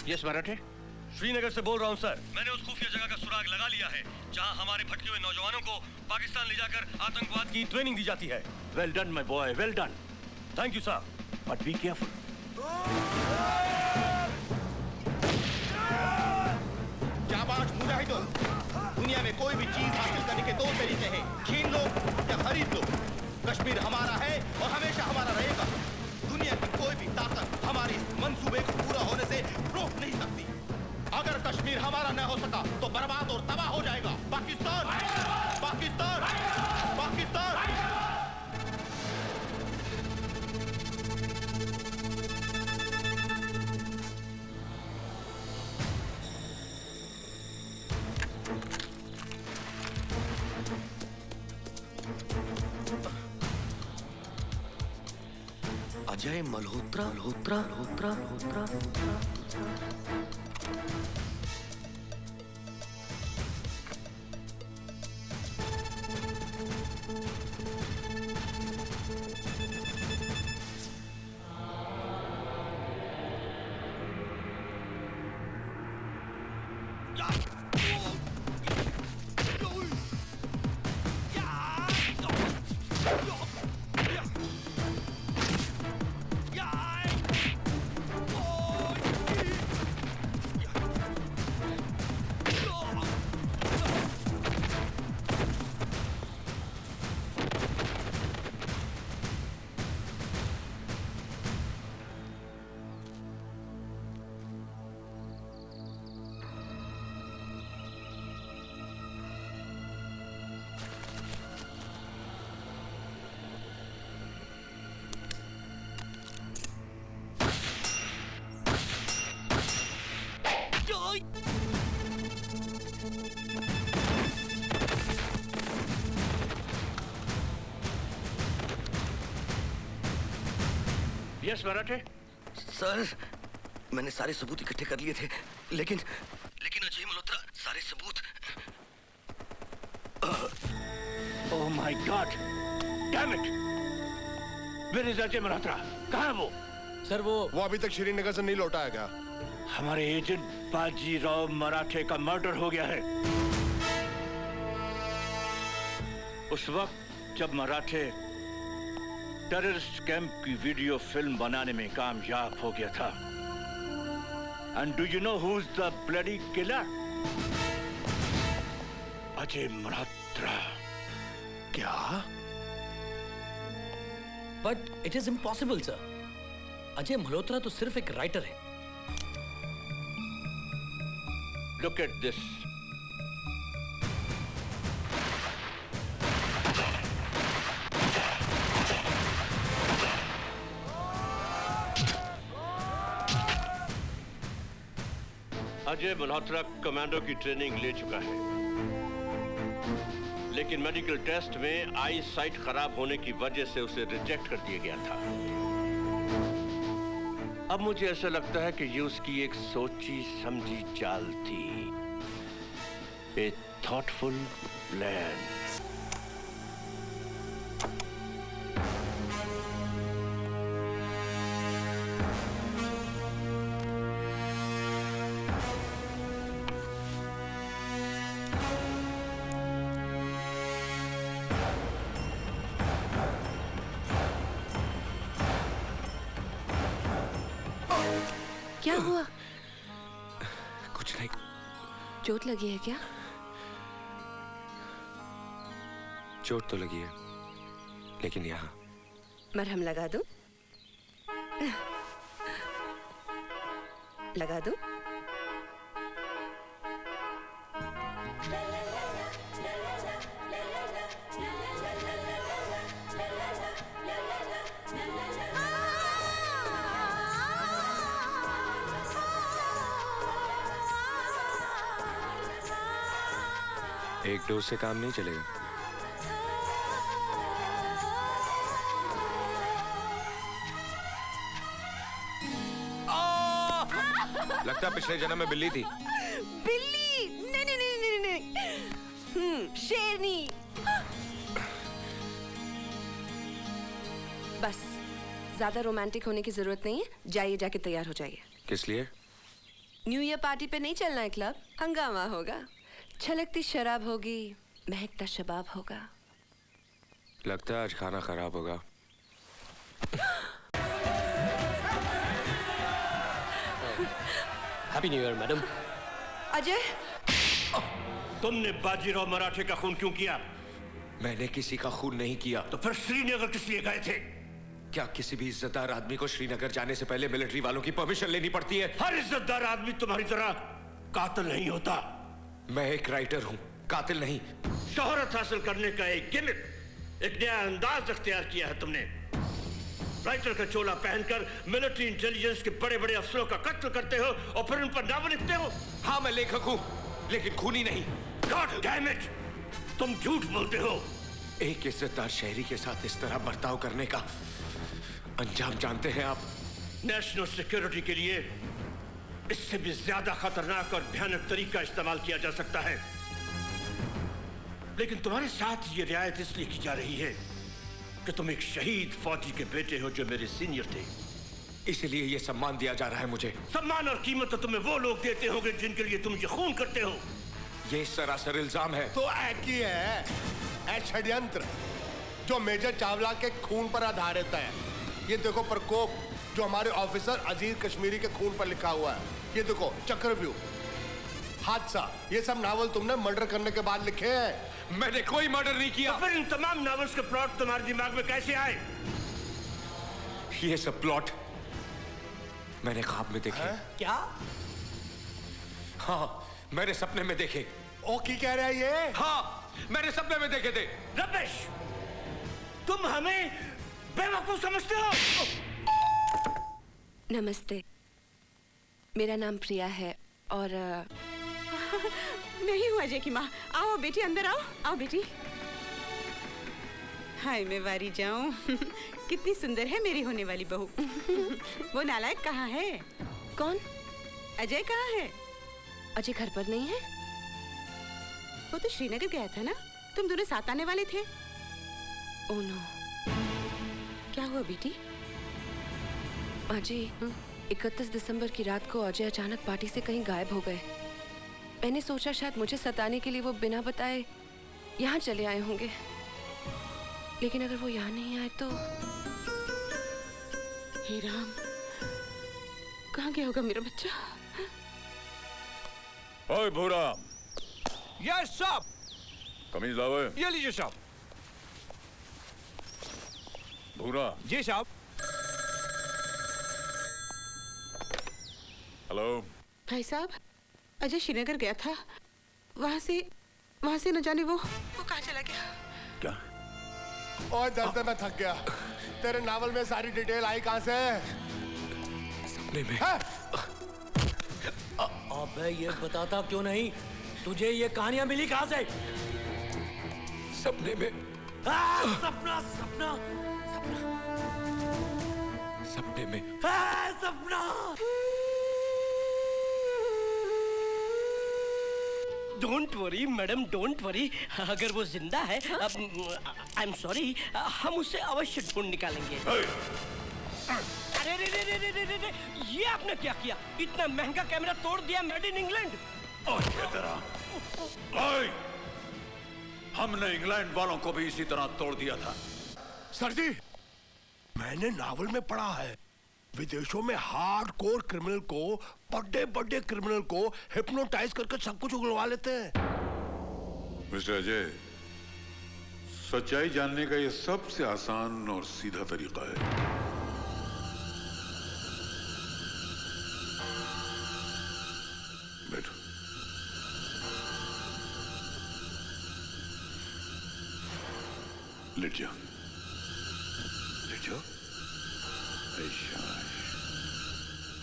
Yes मराठे। श्रीनगर से बोल रहा हूँ सर। मैंने उस खुफिया जगह का सुराग लगा लिया है जहाँ हमारे भटके हुए नौजवानों को पाकिस्तान ले जाकर आतंकवाद की ट्रेनिंग दी जाती है। Well done my boy, well done. Thank you sir. But be careful. जाबाज मुजाहिदों, दुनिया में कोई भी चीज हासिल करने के दो तरीके हैं, छीन लो या खरीद लो। कश्मीर हमारा है और हमेशा हमारा रहेगा। दुनिया की कोई भी ताकत हमारे इस मंसूबे को पूरा होने से रोक नहीं सकती। अगर कश्मीर हमारा न हो सका तो बर्बाद और तबाह हो जाएगा पाकिस्तान। पाकिस्तान, पाकिस्तान। अजय मल्होत्रा, मल्होत्रा, मल्होत्रा, मल्होत्रा। यस मराठे। सर, मैंने सारे सबूत इकट्ठे कर लिए थे, लेकिन अजय मल्होत्रा सारे सबूत। Oh my God, damn it. Where is Ajay Malhotra? कहाँ है वो? सर वो अभी तक श्रीनगर से नहीं लौटा है क्या? हमारे एजेंट बाजीराव मराठे का मर्डर हो गया है। उस वक्त जब मराठे टेररिस्ट कैंप की वीडियो फिल्म बनाने में कामयाब हो गया था। And do you know who is the bloody killer? Ajay Malhotra. क्या? But it is impossible sir. Ajay Malhotra तो सिर्फ एक राइटर है। Look at this. Ajay Malhotra commando की ट्रेनिंग ले चुका है, लेकिन मेडिकल टेस्ट में आई साइट खराब होने की वजह से उसे रिजेक्ट कर दिया गया था। अब मुझे ऐसा लगता है कि ये उसकी एक सोची समझी चाल थी, ए थॉटफुल प्लान। क्या हुआ? कुछ नहीं। चोट लगी है क्या? चोट तो लगी है, लेकिन यहाँ। मरहम लगा दूं? लगा दूं? एक डोज से काम नहीं चलेगा। लगता पिछले जन्म में बिल्ली थी। बिल्ली? नहीं नहीं नहीं नहीं नहीं। शेरनी। बस ज्यादा रोमांटिक होने की जरूरत नहीं है। जाइए, जाके तैयार हो जाइए। किस लिए? न्यू ईयर पार्टी पे नहीं चलना है क्लब, हंगामा होगा, छलकती शराब होगी, महकता शबाब होगा। लगता है आज खाना खराब होगा। Happy new year madam. Ajay, तुमने बाजीराव मराठे का खून क्यों किया? मैंने किसी का खून नहीं किया। तो फिर श्रीनगर किस लिए गए थे? क्या किसी भी इज्जतदार आदमी को श्रीनगर जाने से पहले मिलिट्री वालों की परमिशन लेनी पड़ती है? हर इज्जतदार आदमी तुम्हारी तरह कातिल नहीं होता। मैं एक राइटर हूँ, कातिल नहीं। शोहरत हासिल करने का एक गिमिक, एक नया अंदाज अख्तियार किया है तुमने। राइटर का चोला पहनकर मिलिट्री इंटेलिजेंस के बड़े बड़े अफसरों का कत्ल करते हो और फिर उन पर नावल लिखते हो। हाँ, मैं लेखक हूँ, लेकिन खूनी नहीं। गॉड डैम इट, तुम झूठ बोलते हो। एक इज्जतदार शहरी के साथ इस तरह बर्ताव करने का अंजाम जानते हैं आप? नेशनल सिक्योरिटी के लिए इससे भी ज्यादा खतरनाक और भयानक तरीका इस्तेमाल किया जा सकता है, लेकिन तुम्हारे साथ ये रियायत इसलिए की जा रही है कि तुम एक शहीद फौजी के बेटे हो जो मेरे सीनियर थे। इसलिए ये सम्मान दिया जा रहा है मुझे। सम्मान और कीमत तो तुम्हें वो लोग देते होंगे जिनके लिए तुम ये खून करते हो। ये सरासर इल्जाम है। तो एक ही है, एक षड्यंत्र जो मेजर चावला के खून पर आधारित है। ये देखो प्रकोप जो हमारे ऑफिसर अजीज कश्मीरी के खून पर लिखा हुआ है। ये देखो चक्रव्यूह, हादसा, ये सब नावल तुमने मर्डर करने के बाद लिखे हैं। मैंने कोई मर्डर नहीं किया। तो फिर इन तमाम नॉवेल्स के प्लॉट तुम्हारे दिमाग में कैसे आए? ये सब प्लॉट मैंने ख्वाब में देखे। क्या? हाँ, मैंने सपने में देखे। ओ की कह रहा है ये? हाँ, मैंने सपने में देखे थे। रमेश, तुम हमें बेवकूफ समझते हो? नमस्ते, मेरा नाम प्रिया है और मैं ही हूँ अजय की माँ। आओ बेटी, अंदर आओ। आओ बेटी। हाय, मैं वारी जाऊं। कितनी सुंदर है मेरी होने वाली बहू। वो नालायक कहाँ है? कौन? अजय कहाँ है? अजय घर पर नहीं है। वो तो श्रीनगर गया था ना, तुम दोनों साथ आने वाले थे। ओह नो, क्या हुआ बेटी? अजय, 31 दिसंबर की रात को अजय अचानक पार्टी से कहीं गायब हो गए। मैंने सोचा शायद मुझे सताने के लिए वो बिना बताए यहाँ चले आए होंगे, लेकिन अगर वो यहाँ नहीं आए तो हे राम, कहाँ गया होगा मेरा बच्चा? ओए भूरा, यस साहब। कमीज लाओ। ये लीजिए साहब। भूरा। जी साहब। हेलो भाई साहब, अजय श्रीनगर गया था। वहाँ से न जाने वो कहाँ चला गया? क्या? और दर्द में थक गया। तेरे नावल में सारी डिटेल आई कहाँ से? सपने में। अबे ये बताता क्यों नहीं? तुझे ये कहानियां मिली कहाँ से? सपने में। सपना सपना सपना सपने में। सपना। Don't worry madam, don't worry. अगर वो जिंदा है, आई एम सॉरी, हम उसे अवश्य ढूंढ निकालेंगे। अरे रे रे रे रे रे रे, ये आपने क्या किया? इतना महंगा कैमरा तोड़ दिया, मेड इन इंग्लैंड। हमने इंग्लैंड वालों को भी इसी तरह तोड़ दिया था। सर जी, मैंने नावल में पढ़ा है विदेशों में हार्डकोर क्रिमिनल को, बड़े क्रिमिनल को हिप्नोटाइज करके सब कुछ उगलवा लेते हैं। मिस्टर अजय, सच्चाई जानने का यह सबसे आसान और सीधा तरीका है। बैठो। लेट जाओ, लेट जाओ।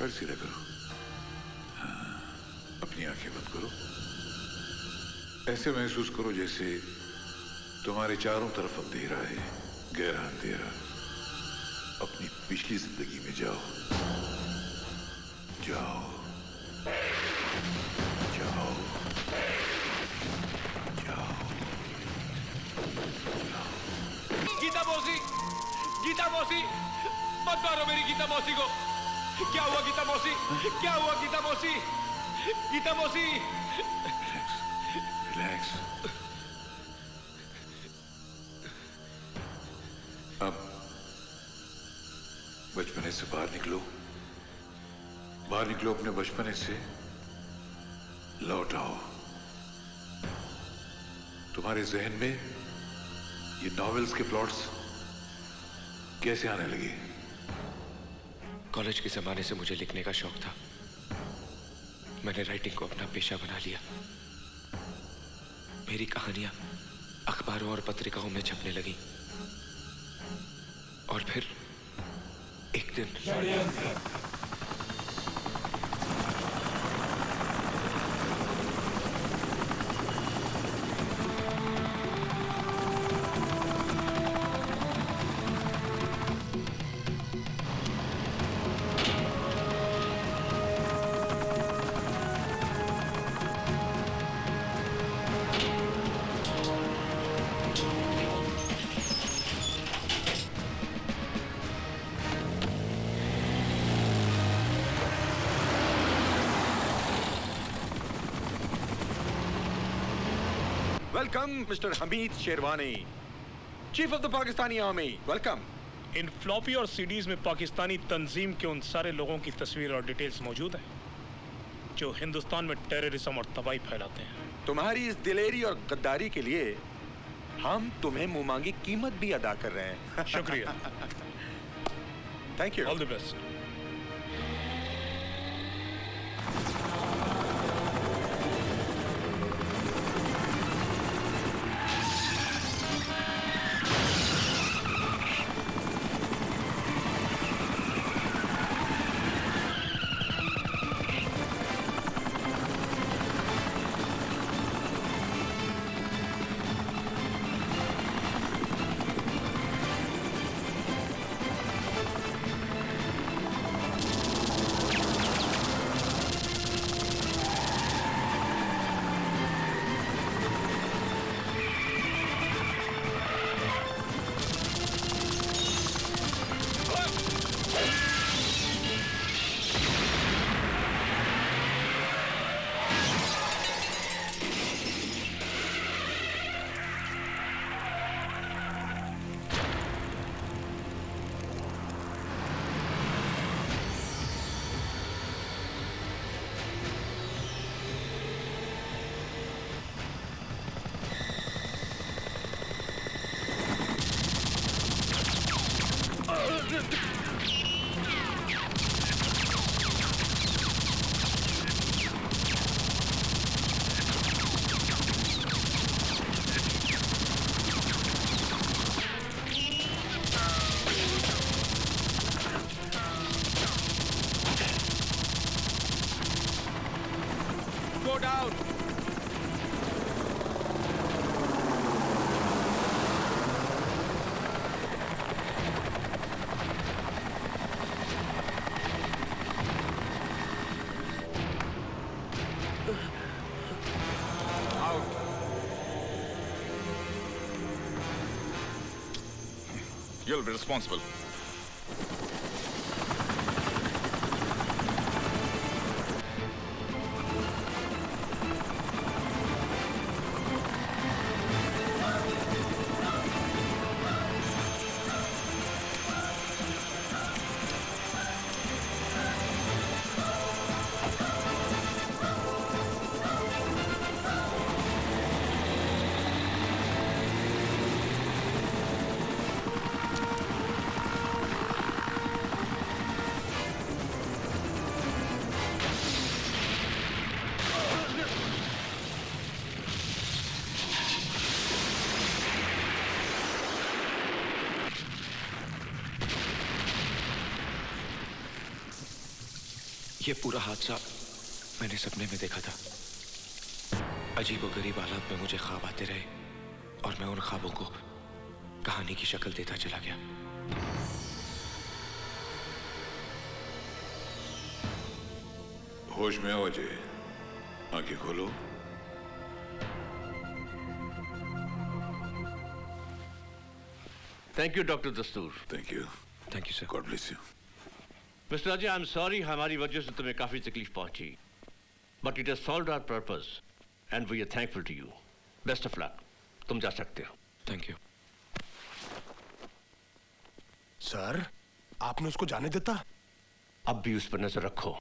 पैर सीधा करो। हाँ, अपनी आंखें बंद करो। ऐसे महसूस करो जैसे तुम्हारे चारों तरफ अंधेरा है, गहरा अंधेरा। अपनी पिछली जिंदगी में जाओ, जाओ, जाओ, जाओ। गीता मौसी, गीता मौसी, मत मारो मेरी गीता मौसी को। क्या हुआ गीता मौसी? क्या हुआ गीता मौसी? गीता मौसी। रिलैक्स। अब बचपने से बाहर निकलो, अपने बचपने से लौट आओ। तुम्हारे जहन में ये नॉवेल्स के प्लॉट्स कैसे आने लगे? कॉलेज के जमाने से मुझे लिखने का शौक था। मैंने राइटिंग को अपना पेशा बना लिया। मेरी कहानियां अखबारों और पत्रिकाओं में छपने लगी और फिर एक दिन welcome mister Hamid sherwani, chief of the Pakistani army. Welcome. In floppy और सीडीज में पाकिस्तानी तंजीम के उन सारे लोगों की तस्वीर और डिटेल्स मौजूद हैं जो हिंदुस्तान में टेररिज्म और तबाही फैलाते हैं। तुम्हारी इस दिलेरी और गद्दारी के लिए हम तुम्हें मुंहमांगी कीमत भी अदा कर रहे हैं। शुक्रिया। Thank you. All the best. Go down. Out. You'll be responsible. ये पूरा हादसा मैंने सपने में देखा था। अजीबोगरीब हालात में मुझे ख्वाब आते रहे और मैं उन ख्वाबों को कहानी की शक्ल देता चला गया। होश में आओ अजय, आंखें खोलो। थैंक यू डॉक्टर दस्तूर। Thank you. Thank you sir. God bless you. Mister Ajay, I am sorry हमारी वजह से तुम्हें काफी तकलीफ पहुंची। But it has solved our purpose, and we are thankful to you. Best of luck. तुम जा सकते हो. Thank you. सर, आपने उसको जाने देता? अब भी उस पर नजर रखो.